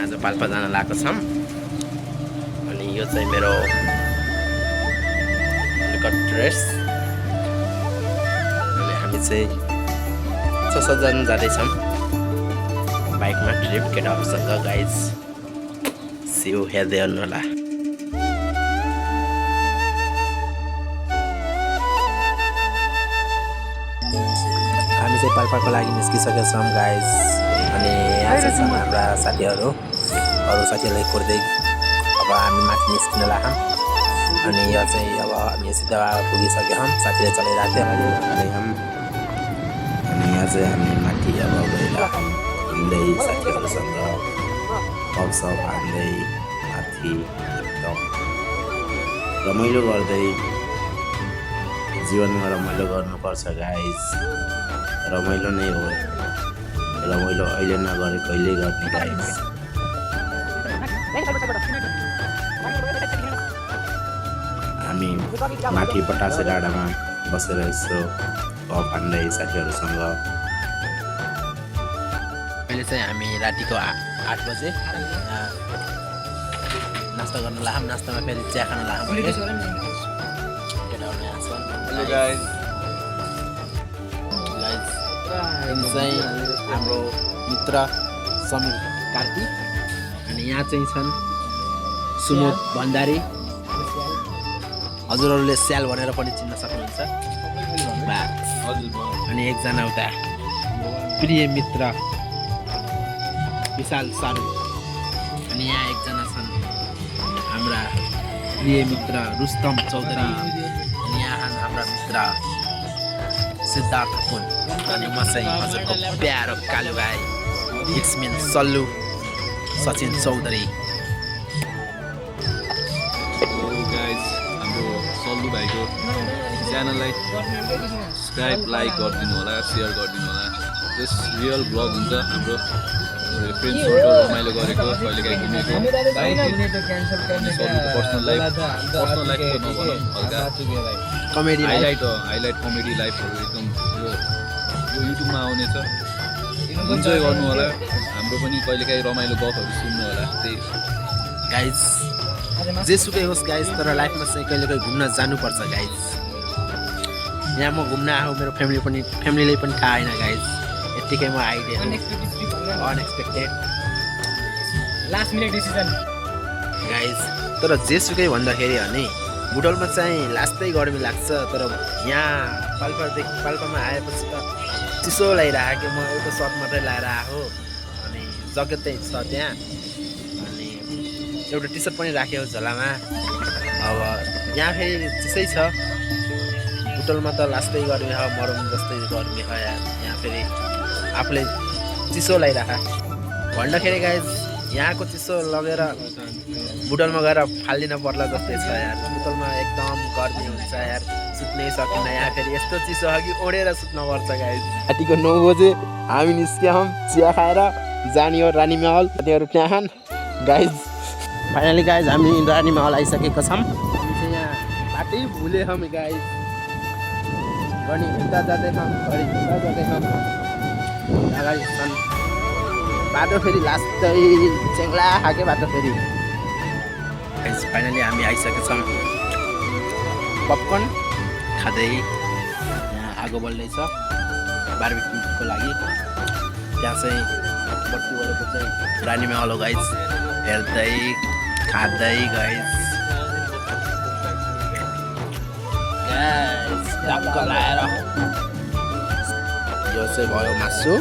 आज पाल्पा जान लागेको छौँ अनि यो चाहिँ मेरो ड्रेस अनि हामी चाहिँ 6-7 जना जाँदैछौँ बाइकमा ट्रिप केटाहरूसँग गाइज सिउ हेर्दै हुनु होला हामी चाहिँ पाल्पाको लागि निस्किसकेका छौँ गाइज अनि यहाँ चाहिँ छन् हाम्रा साथीहरू अरू साथीहरूलाई खोज्दै अब हामी माथि निस्किन लाग्छौँ अनि यो चाहिँ अब हामी सिधा पुगिसकेका छौँ साथीले चलाइरहेको थियो अनि यहाँ चाहिँ हामी माथि अब गएर हिँड्दै साथीहरूसँग गफसफ हान्दै माथि एकदम रमाइलो गर्दै जीवनमा रमाइलो गर्नुपर्छ गाइज रमाइलो नै हो रमाइलो अहिले नगरे कहिले गर्ने गाइज हामी माथि पटासे डाँडामा बसेर यसो गफ हान्दै साथीहरूसँग अहिले चाहिँ हामी रातिको 8 बजे नास्ता गर्न लाग्यौँ नास्तामा फेरि चिया खान लाग्यौँ Hello guys. चाहिँ हाम्रो मित्र समीर कार्की अनि यहाँ चाहिँ छन् सुमोद भण्डारी हजुरहरूले स्याल भनेर पनि चिन्न सक्नुहुन्छ अनि एकजना उता प्रिय मित्र विशाल सारू अनि यहाँ एकजना छन् हाम्रा प्रिय मित्र रुस्तम चौधरी अनि यहाँ हाम्रा मित्र सिद्धार्थ पुन अनि म चाहिँ हजुरको प्यारो कालु भाइ हिट्सम्यान सल्लु सचिन चौधरी गाइज हाम्रो सल्लु भाइको च्यानललाई सब्सक्राइब लाइक गरिदिनु होला सेयर गरिदिनु होला त्यस रियल ब्लग हुन्छ हाम्रो फ्रेन्ड्सहरू रमाइलो गरेको कहिलेकाहीँ घुमेको पर्सनल लाइफ त नभनौँ हल्का कमेडी हाइलाइट कमेडी लाइफहरू एकदम यो युट्युबमा आउनेछ इन्जोय गर्नु होला हाम्रो पनि कहिलेकाहीँ रमाइलो गफहरू सुन्नु होला त्यही गाइज जेसुकै होस् गाइज तर लाइफमा चाहिँ कहिलेकाहीँ घुम्न जानुपर्छ गाइज यहाँ म घुम्न आएको मेरो फ्यामिलीले पनि थाहा होइन गाइज यत्तिकै म आइदिएँ unexpected last minute decision guys तर जेसुकै भन्दाखेरि भने बुटोलमा चाहिँ लास्टै गर्मी लाग्छ तर यहाँ पाल्पामा आएपछि त चिसो लगाइरहेको म एउटा सर्ट मात्रै लगाएर आएको अनि ज्याकेट चाहिँ छ त्यहाँ अनि एउटा टी सर्ट पनि राखेको झोलामा अब यहाँ फेरि चिसै छ बुटोलमा त लास्टै गर्मी हो मरम जस्तै गर्मी हो यहाँ फेरि आफूले चिसो लगाइराख भन्दाखेरि गाइज यहाँको चिसो लगेर बुटोलमा गएर फालिदिन पर्ला जस्तै छ यार बुटोलमा एकदम गर्मी हुन्छ यार सुत्नै सकिन्न यहाँ फेरि यस्तो चिसो हो कि ओढेर सुत्नुपर्छ गाइज रातिको 9 बजे हामी निस्क्यौँ चिया खाएर जाने हो रानी महल साथीहरू त्यहाँ गाइज फाइनली गाइज हामी रानी महल आइसकेको छौँ हामी चाहिँ यहाँ बाटै भुले हम गाइज घरि उता जाँदैछौँ घरि उता जाँदैछौँ अगाडि छन् बाटो फेरि लास्टै चेङ्ला खाके बाटो फेरि फाइनली हामी आइसकेका छौँ पपकर्न खाँदै यहाँ आगो बल्दैछ बार्बिक्यूको लागि त्यहाँ चाहिँ बत्ती बलेको चाहिँ रानी महल हो गाइज हेर्दै खाँदै गाइज टक्क लाएर यो चाहिँ भयो मासु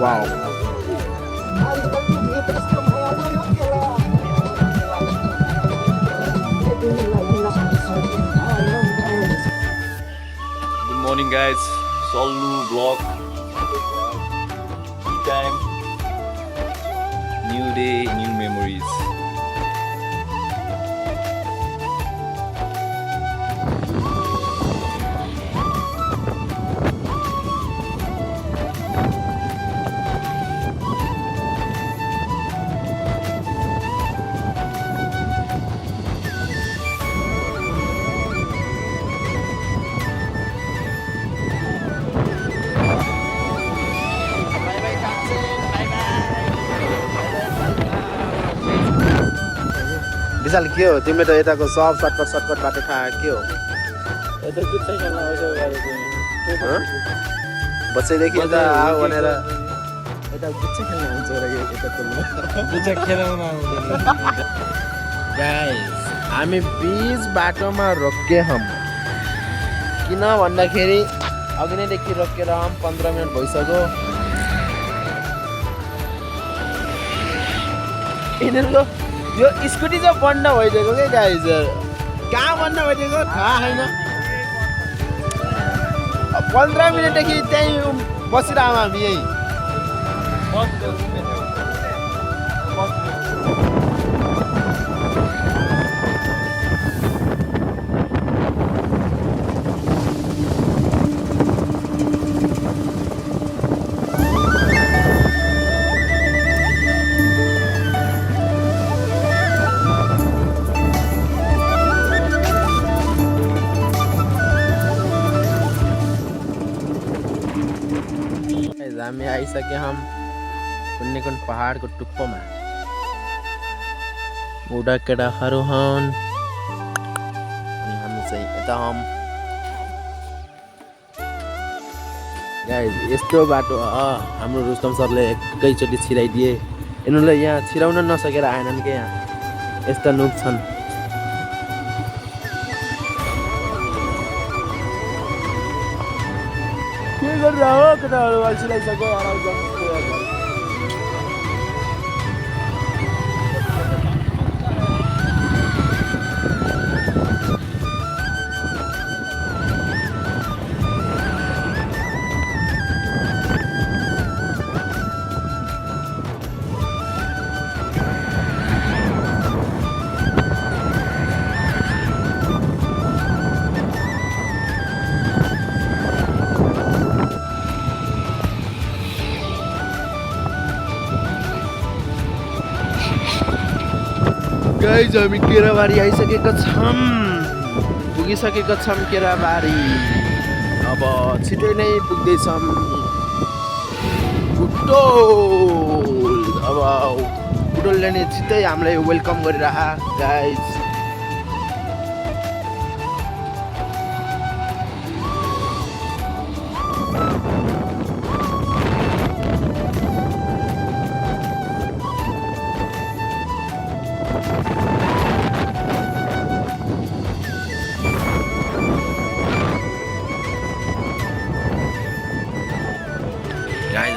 wow Good morning guys, Sallu vlog. Tea time. New day, new memories. विशाल के हो तिमीले त यताको सब सर्टकट बाटो थाहा के हो यता कुच्चा खेल्न आउँछ गरेको हँ? बच्चैदेखि यता आऊ भनेर यता कुच्चा खेल्न आउँछ कुच्चा खेलाउन आउँदैन गाइस हामी बीच बाटोमा रोके हम किन भन्दाखेरि अघि नैदेखि रोकेर हम 15 मिनट भइसक्यो यिनीहरूको यो स्कुटी चाहिँ बन्द भइदिएको क्या गाइस कहाँ बन्द भइदिएको थाहा छैन 15 मिनटदेखि त्यहीँ बसिरहौँ हामी यहीँ हामी आइसके हम कुन पहाडको टुप्पोमा बुढा केटाहरू हन् अनि हामी चाहिँ यता हम गाइस यस्तो बाटो हाम्रो रुस्तम सरले एकैचोटि छिराइदिए यिनीहरूले यहाँ छिराउन नसकेर आएनन् क्या यहाँ यस्ता नुक छन् के गरेर हो केटाहरू अल्छिलाइसक्यो गाइस हामी केराबारी आइसकेका छौँ पुगिसकेका छौँ केराबारी अब छिटै नै पुग्दैछौँ बुटोल अब बुटोलले नै छिटै हामीलाई वेलकम गरिरह गाइस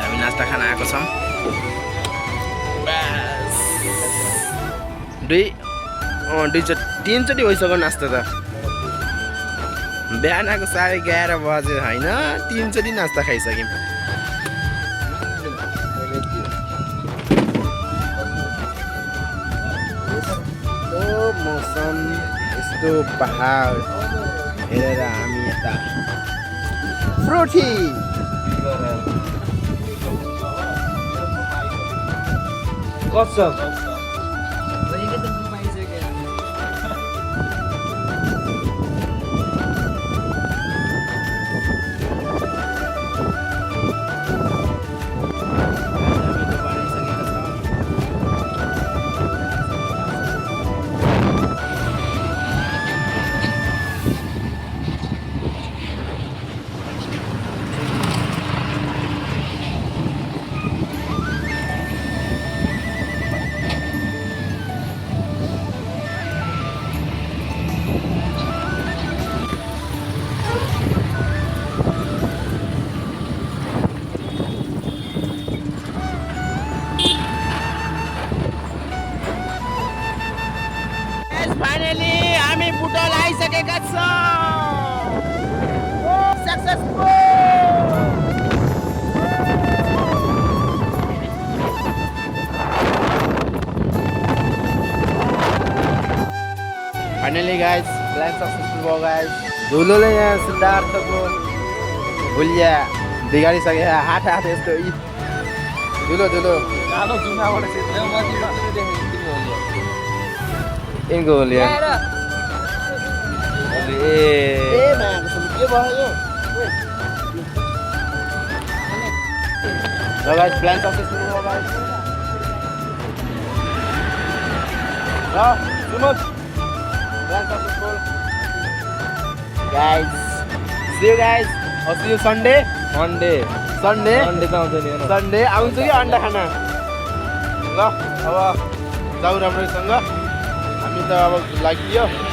हामी नास्ता खान आएको छौँ तीनचोटि भइसक्यो नास्ता त बिहानको 11:30 बजे होइन 3 चोटि नास्ता खाइसक्यौँ यस्तो मौसम यस्तो पहाड हेरेर हामी यता फ्रुटी कस्तो फाइनली हामी बुटोल आइसकेका छौँ successful finally guys plan successful भयो गाइस धुलोले यहाँ सिद्धार्थको भुलिया बिगारिसक्यो हात यस्तो धुलो कालो जुनाबाट इनको होलिया के भयो ल गाइस प्लान सक्सेसफुल भयो गाइस ल Suman guys see you guys I'll see you Sunday Monday Sunday त आउँदैन नि Sunday आउँछु कि अन्डा खान ल अब जाऊ राम्रैसँग हामी त अब लागियो